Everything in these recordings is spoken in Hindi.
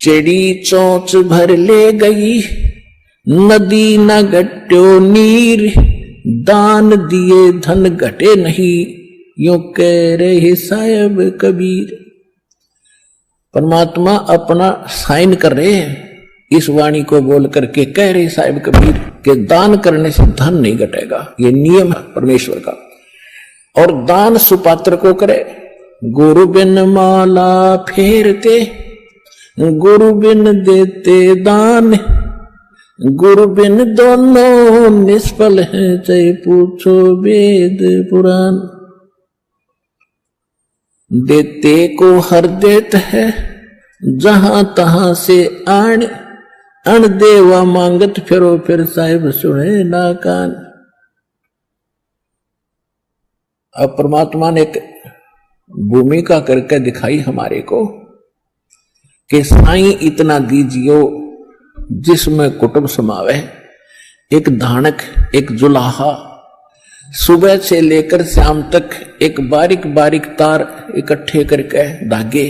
चेड़ी चोंच भर ले गई, नदी न घट्यो नीर, दान दिए धन घटे नहीं, यूं कह रहे साहिब कबीर। परमात्मा अपना साइन कर रहे हैं इस वाणी को बोल करके, कह रहे साहिब कबीर कि दान करने से धन नहीं घटेगा, ये नियम है परमेश्वर का। और दान सुपात्र को करे। गुरु बिन माला फेरते, गुरु बिन देते दान, गुरु बिन दोनों निष्फल हैं, चाहे पूछो वेद पुराण। देते को हर देत है, जहां तहां से आण, अण देवा मांगत फिरो, फिर साहिब सुने ना कान। अब परमात्मा ने एक भूमिका करके दिखाई हमारे को कि साईं इतना दीजियो जिसमें कुटुंब समावे, एक धानक, एक जुलाहा, सुबह से लेकर शाम तक एक बारीक बारीक तार इकट्ठे करके धागे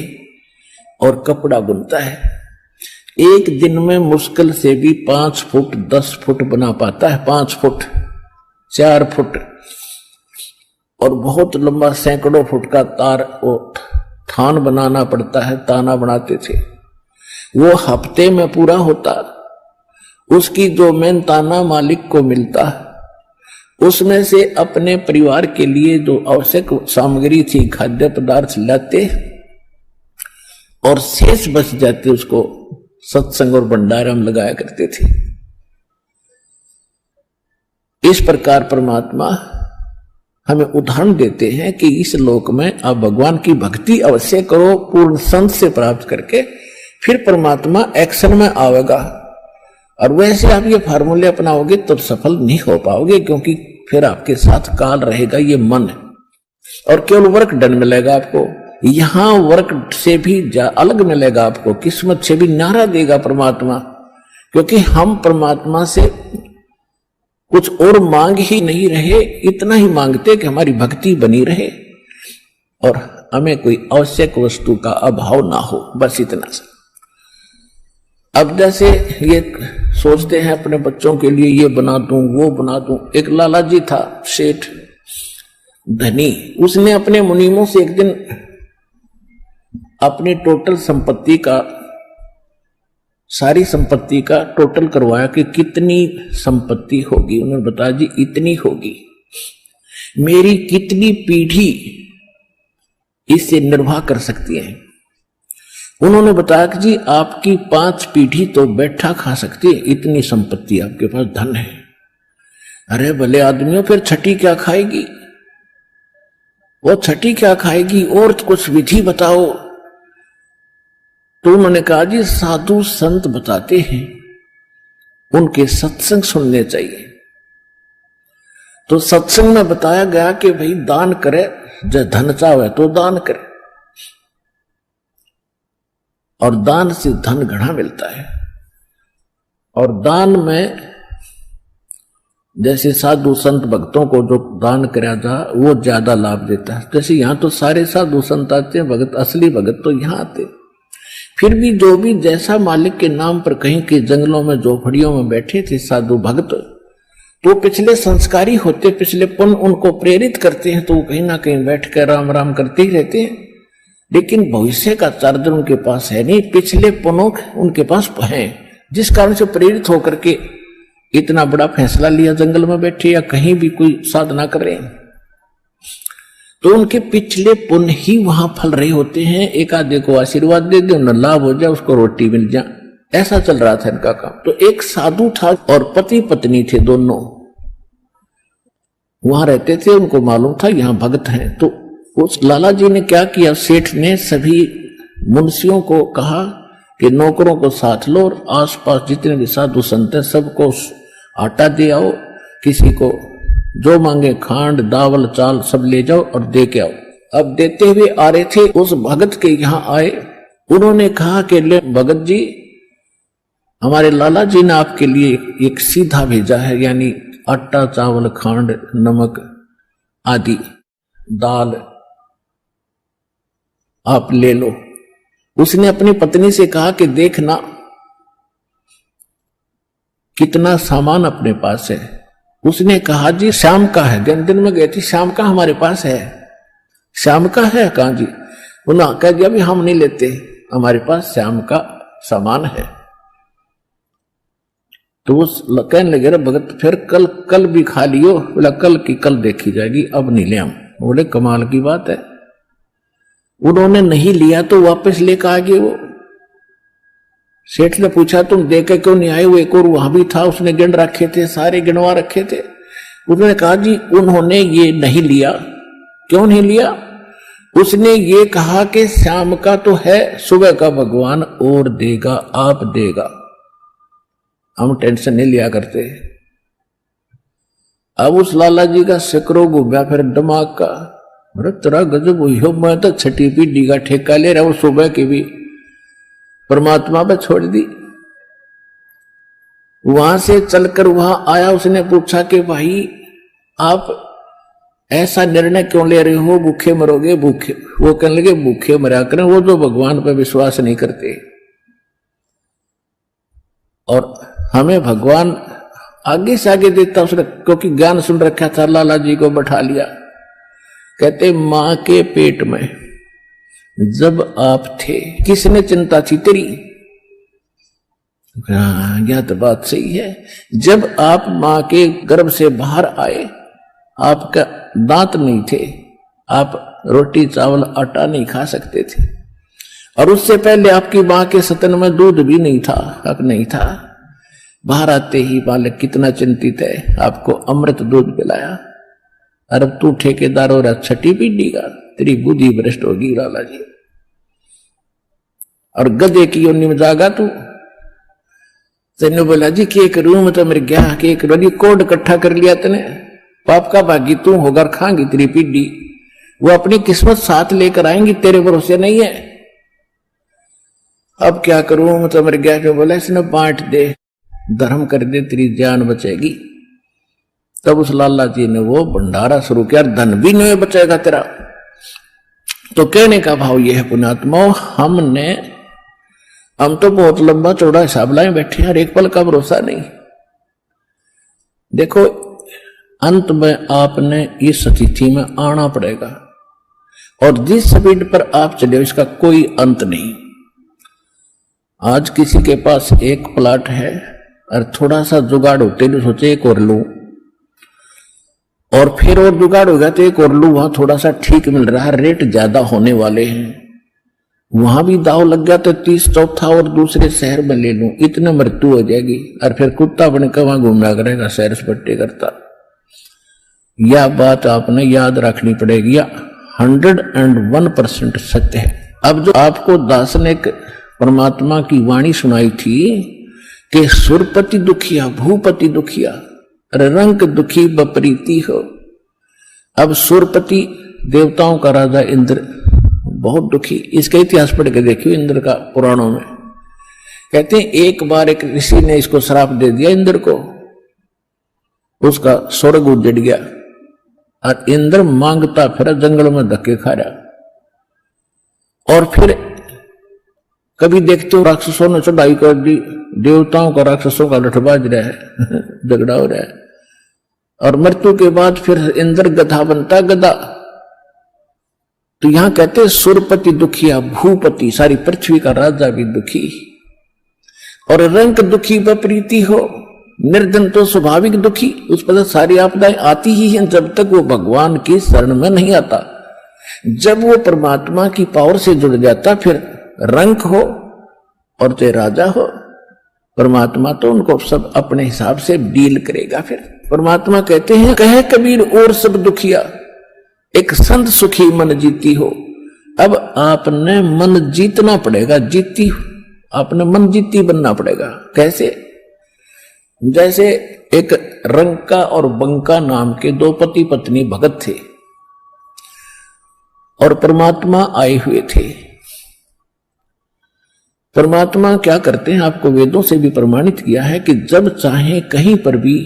और कपड़ा बुनता है। एक दिन में मुश्किल से भी 5 फुट 10 फुट बना पाता है, 5 फुट 4 फुट, और बहुत लंबा सैकड़ों फुट का तार वो थान बनाना पड़ता है। ताना बनाते थे, वो हफ्ते में पूरा होता। उसकी जो मेहनताना मालिक को मिलता, उसमें से अपने परिवार के लिए जो आवश्यक सामग्री थी, खाद्य पदार्थ लाते और शेष बच जाते, उसको सत्संग और भंडारा में लगाया करते थे। इस प्रकार परमात्मा हमें उदाहरण देते हैं कि इस लोक में आप भगवान की भक्ति अवश्य करो, पूर्ण संत से प्राप्त करके, फिर परमात्मा एक्शन में आवेगा। और वैसे आप ये फार्मूले अपनाओगे तो सफल नहीं हो पाओगे, क्योंकि फिर आपके साथ काल रहेगा, ये मन है, और केवल वर्क डन मिलेगा आपको। यहां वर्क से भी अलग मिलेगा आपको, किस्मत से भी नारा देगा परमात्मा, क्योंकि हम परमात्मा से कुछ और मांग ही नहीं रहे, इतना ही मांगते कि हमारी भक्ति बनी रहे और हमें कोई आवश्यक वस्तु का अभाव ना हो, बस इतना सा। अब जैसे ये सोचते हैं अपने बच्चों के लिए ये बना दूं वो बना दूं। एक लाला जी था सेठ धनी, उसने अपने मुनीमों से एक दिन अपनी टोटल संपत्ति का, सारी संपत्ति का टोटल करवाया कि कितनी संपत्ति होगी। उन्होंने बताया जी इतनी होगी, मेरी कितनी पीढ़ी इससे निर्वाह कर सकती है। उन्होंने बताया कि जी आपकी 5 पीढ़ी तो बैठा खा सकती है, इतनी संपत्ति आपके पास, धन है। अरे भले आदमियों, फिर छठी क्या खाएगी? वो छठी क्या खाएगी? और कुछ विधि बताओ। तो उन्होंने कहा जी साधु संत बताते हैं, उनके सत्संग सुनने चाहिए। तो सत्संग में बताया गया कि भाई दान करे, जो धन चाहे तो दान करे, और दान से धन घना मिलता है। और दान में जैसे साधु संत भक्तों को जो दान कराया था वो ज्यादा लाभ देता है। जैसे यहां तो सारे साधु संत आते हैं, भगत, असली भगत तो यहां आते। फिर भी जो भी जैसा मालिक के नाम पर कहीं के जंगलों में झोपड़ियों में बैठे थे साधु भक्त, तो पिछले संस्कारी होते, पिछले पुण्य उनको प्रेरित करते हैं, तो वो कहीं ना कहीं बैठ कर राम राम करते ही रहते हैं। लेकिन भविष्य का चार्जर उनके पास है नहीं, पिछले पुण्य उनके पास है, जिस कारण से प्रेरित होकर के इतना बड़ा फैसला लिया, जंगल में बैठे या कहीं भी कोई साधना कर रहे हैं। तो उनके पिछले पुण्य ही वहां फल रहे होते हैं। एक आधे को आशीर्वाद दे दे, उन्हें लाभ हो जाए, उसको रोटी मिल जाए, ऐसा चल रहा था इनका काम। तो एक साधु था और पति पत्नी थे, दोनों वहां रहते थे। उनको मालूम था यहाँ भगत हैं। तो उस लाला जी ने क्या किया, सेठ ने सभी मुंशियों को कहा कि नौकरों को साथ लो और आसपास जितने भी साधु संत हैं सबको आटा दे आओ, किसी को जो मांगे खांड दावल चाल सब ले जाओ और दे के आओ। अब देते हुए आ रहे थे, उस भगत के यहाँ आए। उन्होंने कहा कि ले भगत जी, हमारे लाला जी ने आपके लिए एक सीधा भेजा है, यानी आटा चावल खांड नमक आदि दाल आप ले लो। उसने अपनी पत्नी से कहा कि देखना कितना सामान अपने पास है। उसने कहा जी शाम का है। दिन में गई थी, शाम का हमारे पास है। शाम का है? कहा जी। उन्होंने कह दिया भी हम नहीं लेते, हमारे पास शाम का सामान है। तो वो कहने लगे रे भगत फिर कल भी खा लियो। बोला कल की कल देखी जाएगी, अब नहीं ले हम। बोले कमाल की बात है। उन्होंने नहीं लिया तो वापस लेकर आ गए। वो सेठ ने पूछा तुम देके क्यों नहीं आए? वो एक और वहां भी था, उसने गिन रखे थे, सारे गिनवा रखे थे। उन्होंने कहा जी उन्होंने ये नहीं लिया। क्यों नहीं लिया? उसने ये कहा कि शाम का तो है, सुबह का भगवान और देगा, आप देगा, हम टेंशन नहीं लिया करते। अब उस लाला जी का सिकरो घूमया फिर दिमाग का, अरे तेरा गजब हुई हो, मैं तो छठी पीढ़ी का ठेका ले रहा हूं, सुबह की भी परमात्मा पे छोड़ दी। वहां से चलकर वहां आया, उसने पूछा कि भाई आप ऐसा निर्णय क्यों ले रहे हो, भूखे मरोगे? भूखे? वो कहने लगे भूखे मरा करें वो जो भगवान पर विश्वास नहीं करते। और हमें भगवान आगे से आगे देता उसने, क्योंकि ज्ञान सुन रखा था। लाला जी को बैठा लिया, कहते मां के पेट में जब आप थे किसने चिंता थी तेरी? हाँ यह तो बात सही है। जब आप मां के गर्भ से बाहर आए आपका दांत नहीं थे, आप रोटी चावल आटा नहीं खा सकते थे, और उससे पहले आपकी मां के स्तन में दूध भी नहीं था, हक नहीं था। बाहर आते ही बालक कितना चिंतित है, आपको अमृत दूध पिलाया। अरे तू ठेकेदार हो रहा छठी पीढ़ी का, तेरी बुद्धि भ्रष्ट होगी लाला जी। और गधे की योनि में जागा तू। तेने बोला जी कि एक रूम तो मेरे गया कि एक बड़ी कोड इकट्ठा कर लिया तने, पाप का भागी तू होकर खाएंगी तेरी पीढ़ी। वो अपनी किस्मत साथ लेकर आएंगी, तेरे भरोसे नहीं है। अब क्या करूं तो मेरे गया जो बोला इसने बांट दे, धर्म कर दे, तेरी जान बचेगी। तब उस लाला जी ने वो भंडारा शुरू किया, धन भी नहीं बचेगा तेरा। तो कहने का भाव यह है पुण्यात्मा, हम तो बहुत लंबा चौड़ा हिसाब लाए बैठे हैं, एक पल का भरोसा नहीं। देखो अंत में आपने इस स्थिति में आना पड़ेगा, और जिस स्पीड पर आप चले इसका कोई अंत नहीं। आज किसी के पास एक प्लाट है और थोड़ा सा जुगाड़ होते नहीं, सोचे एक और लूं, और फिर और जुगाड़ होगा तो एक और लूं, वहां थोड़ा सा ठीक मिल रहा है, रेट ज्यादा होने वाले हैं, वहां भी दाव लग गया तो 30 चौथा और दूसरे शहर में ले लूं, इतने मृत्यु हो जाएगी, और फिर कुत्ता बने कहां घूमना करेगा, सैर सपट्टे करता। यह बात आपने याद रखनी पड़ेगी, 101% सत्य है। अब जो आपको दास ने परमात्मा की वाणी सुनाई थी कि सुरपति दुखिया भूपति दुखिया रंक दुखी बपरीति हो। अब सुरपति देवताओं का राजा इंद्र बहुत दुखी, इसका इतिहास पढ़ के देखियो इंद्र का पुराणों में। कहते हैं एक बार एक ऋषि ने इसको श्राप दे दिया इंद्र को, उसका स्वर्ग उजड़ गया और इंद्र मांगता फिर जंगल में धक्के खा रहा। और फिर कभी देखते हो राक्षसों ने चढ़ाई कर दी, देवताओं का राक्षसों का लठबाज रहा है झगड़ा हो रहा है, और मृत्यु के बाद फिर इंद्र गधा बनता गधा। तो यहां कहते सुरपति दुखिया भूपति, सारी पृथ्वी का राजा भी दुखी, और रंक दुखी बप्रीति हो, निर्धन तो स्वाभाविक दुखी, उस पर सारी आपदाएं आती ही हैं जब तक वो भगवान की शरण में नहीं आता। जब वो परमात्मा की पावर से जुड़ जाता फिर रंक हो और चाहे राजा हो, परमात्मा तो उनको सब अपने हिसाब से डील करेगा। फिर परमात्मा कहते हैं कहे कबीर और सब दुखिया एक संत सुखी मन जीती हो। अब आपने मन जीतना पड़ेगा, जीती आपने मन जीती बनना पड़ेगा। कैसे? जैसे एक रंका और बंका नाम के दो पति पत्नी भगत थे और परमात्मा आए हुए थे। परमात्मा क्या करते हैं, आपको वेदों से भी प्रमाणित किया है कि जब चाहे कहीं पर भी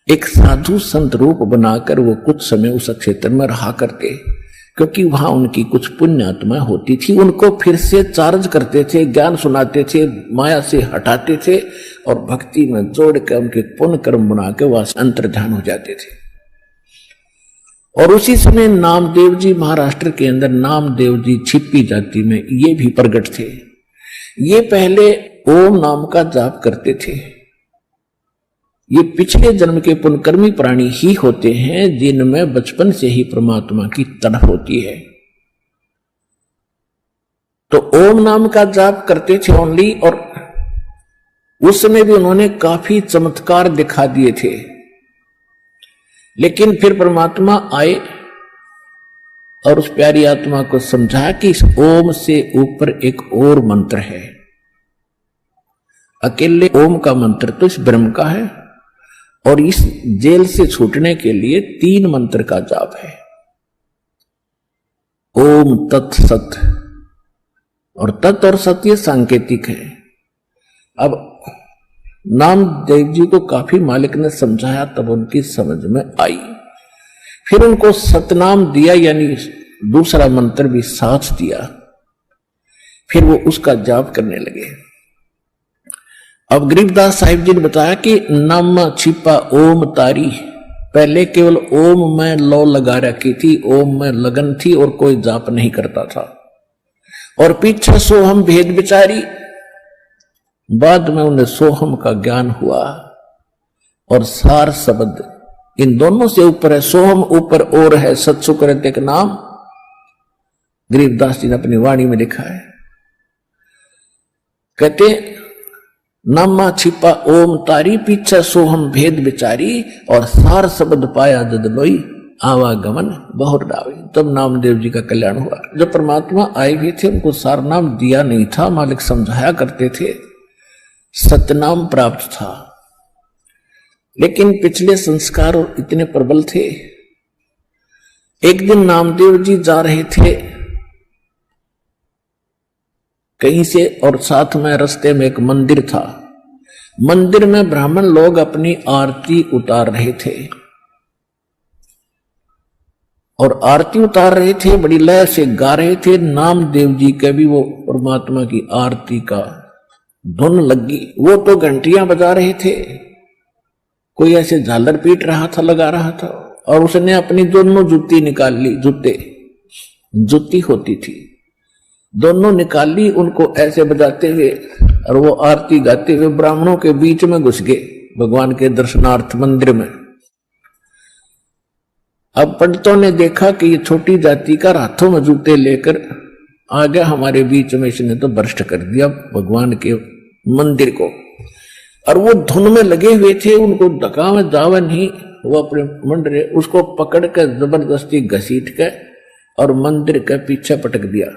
एक साधु संत रूप बनाकर वो कुछ समय उस क्षेत्र में रहा करते। क्योंकि वहां उनकी कुछ पुण्य आत्मा होती थी, उनको फिर से चार्ज करते थे, ज्ञान सुनाते थे, माया से हटाते थे और भक्ति में जोड़ के उनके पुण्य कर्म बना के वह अंतर्ध्यान हो जाते थे। और उसी समय नामदेव जी महाराष्ट्र के अंदर नामदेव जी छिपी जाति में ये भी प्रकट थे। ये पहले ओम नाम का जाप करते थे। ये पिछले जन्म के पुण्यकर्मी प्राणी ही होते हैं जिनमें बचपन से ही परमात्मा की तड़प होती है। तो ओम नाम का जाप करते थे ओनली, और उस समय भी उन्होंने काफी चमत्कार दिखा दिए थे। लेकिन फिर परमात्मा आए और उस प्यारी आत्मा को समझाया कि इस ओम से ऊपर एक और मंत्र है। अकेले ओम का मंत्र तो इस ब्रह्म का है, और इस जेल से छूटने के लिए 3 मंत्र का जाप है। ओम तत् सत, और तत् और सत ये सांकेतिक है। अब नामदेव जी को काफी मालिक ने समझाया, तब उनकी समझ में आई। फिर उनको सतनाम दिया, यानी दूसरा मंत्र भी साथ दिया। फिर वो उसका जाप करने लगे। अब गरीबदास साहिब जी ने बताया कि नम छिपा ओम तारी, पहले केवल ओम में लौ लगा रखी थी, ओम में लगन थी और कोई जाप नहीं करता था। और पीछे सोहम भेद विचारी, बाद में उन्हें सोहम का ज्ञान हुआ। और सार शब्द इन दोनों से ऊपर है, सोहम ऊपर और है, सत्सुकृत एक नाम गरीबदास जी ने अपनी वाणी में लिखा है। कहते नामा छिपा ओम तारी, पीछे सोहम भेद विचारी, और सार शब्द पाया जद लोई, आवागमन बहुर डावी। तब नामदेव जी का कल्याण हुआ। जब परमात्मा आए भी थे उनको सार नाम दिया नहीं था, मालिक समझाया करते थे, सतनाम प्राप्त था। लेकिन पिछले संस्कार और इतने प्रबल थे। एक दिन नामदेव जी जा रहे थे कहीं से, और साथ में रास्ते में एक मंदिर था। मंदिर में ब्राह्मण लोग अपनी आरती उतार रहे थे, और आरती उतार रहे थे, बड़ी लय से गा रहे थे। नामदेव जी के भी वो परमात्मा की आरती का धुन लगी। वो तो घंटियां बजा रहे थे, कोई ऐसे झालर पीट रहा था, लगा रहा था, और उसने अपनी दोनों जूती निकाल ली। जूती होती थी, दोनों निकाल ली, उनको ऐसे बजाते हुए, और वो आरती गाते हुए ब्राह्मणों के बीच में घुस गए भगवान के दर्शनार्थ मंदिर में। अब पंडितों ने देखा कि ये छोटी जाति का हाथों में जूते लेकर आ गया हमारे बीच में, इसने तो भ्रष्ट कर दिया भगवान के मंदिर को। और वो धुन में लगे हुए थे, उनको धक्का में जावा नहीं, वो अपने मंडरे उसको पकड़ कर जबरदस्ती घसीट के और मंदिर के पीछे पटक दिया।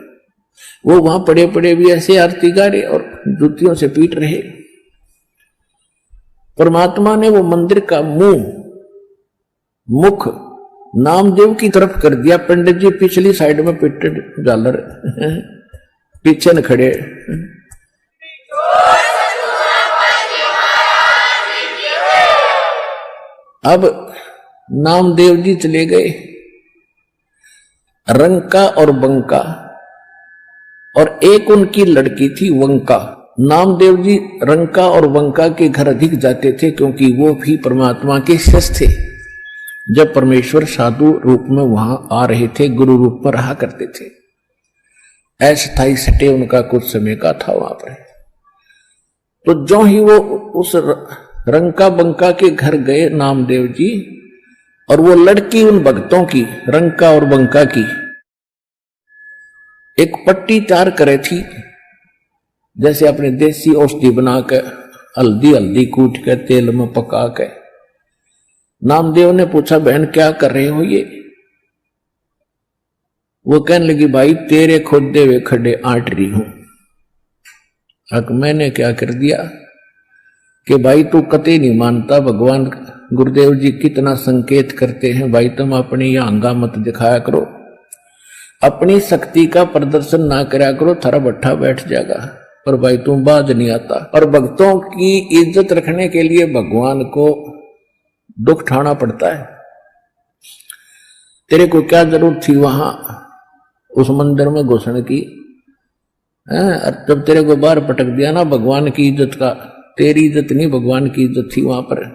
वो वहां पड़े पड़े भी ऐसे आरती गा रहे और जूतियों से पीट रहे। परमात्मा ने वो मंदिर का मुख नामदेव की तरफ कर दिया। पंडित जी पिछली साइड में पिटे झालर पीछे न खड़े। अब नामदेव जी चले गए रंका और बंका, और एक उनकी लड़की थी वंका। नामदेव जी रंका और वंका के घर अधिक जाते थे, क्योंकि वो भी परमात्मा के शिष्य थे। जब परमेश्वर साधु रूप में वहां आ रहे थे, गुरु रूप में रहा करते थे। अस्थायी सटे उनका कुछ समय का था वहां पर। तो जो ही वो उस रंका बंका के घर गए नामदेव जी, और वो लड़की उन भक्तों की, रंका और बंका की, एक पट्टी तैयार करे थी, जैसे अपने देसी औषधि बना के हल्दी कूट के तेल में पका के। नामदेव ने पूछा, बहन क्या कर रहे हो ये? वो कहने लगी, भाई तेरे खोदे हुए खड्डे आट रही हूं। अब मैंने क्या कर दिया कि भाई तू कतई नहीं मानता, भगवान गुरुदेव जी कितना संकेत करते हैं, भाई तुम अपनी यह अंगा मत दिखाया करो, अपनी शक्ति का प्रदर्शन ना करा करो, थारा भट्ठा बैठ जाएगा। पर भाई तुम बाज नहीं आता। और भक्तों की इज्जत रखने के लिए भगवान को दुख उठाना पड़ता है। तेरे को क्या जरूरत थी वहां उस मंदिर में घुसने की। और जब तेरे को बाहर पटक दिया ना भगवान की इज्जत का, तेरी इज्जत नहीं भगवान की इज्जत थी वहां पर।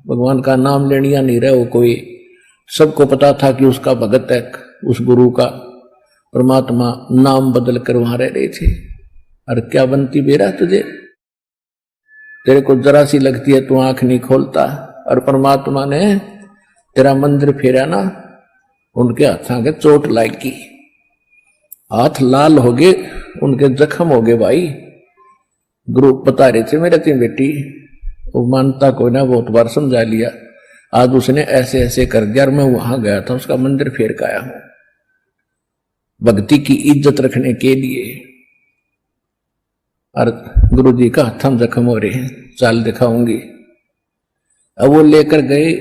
भगवान का नाम लेनिया नहीं रहे वो कोई, सबको पता था कि उसका भगत है, उस गुरु का। परमात्मा नाम बदल कर वहां रह रहे थे। और क्या बनती बेरा तुझे, तेरे को जरा सी लगती है तू आंख नहीं खोलता। और परमात्मा ने तेरा मंदिर फेरा ना, उनके हाथों के चोट लागी, हाथ लाल हो गए, उनके जख्म हो गए। भाई गुरु बता रहे थे मेरे तीन बेटी, वो मानता को ना बहुत बार समझा लिया, आज उसने ऐसे ऐसे कर दिया। और मैं वहां गया था, उसका मंदिर फेर के आया हूं भक्ति की इज्जत रखने के लिए। और गुरु जी का हथम जख्म हो रहे हैं, चाल दिखाऊंगी। अब वो लेकर गए,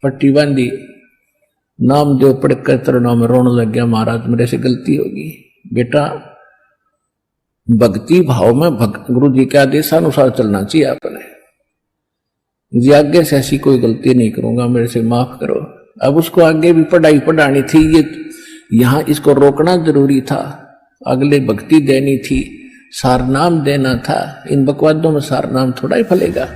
पट्टी बांधी, नाम जो पढ़कर तरुणों में रोने लग गया, महाराज मेरे से गलती होगी। बेटा भक्ति भाव में गुरु जी के आदेशानुसार चलना चाहिए आपने जी, आगे से ऐसी कोई गलती नहीं करूंगा, मेरे से माफ करो। अब उसको आगे भी पढ़ाई पढ़ानी थी, ये यहां इसको रोकना जरूरी था, अगले भक्ति देनी थी, सारनाम देना था। इन बकवादों में सारनाम थोड़ा ही फलेगा।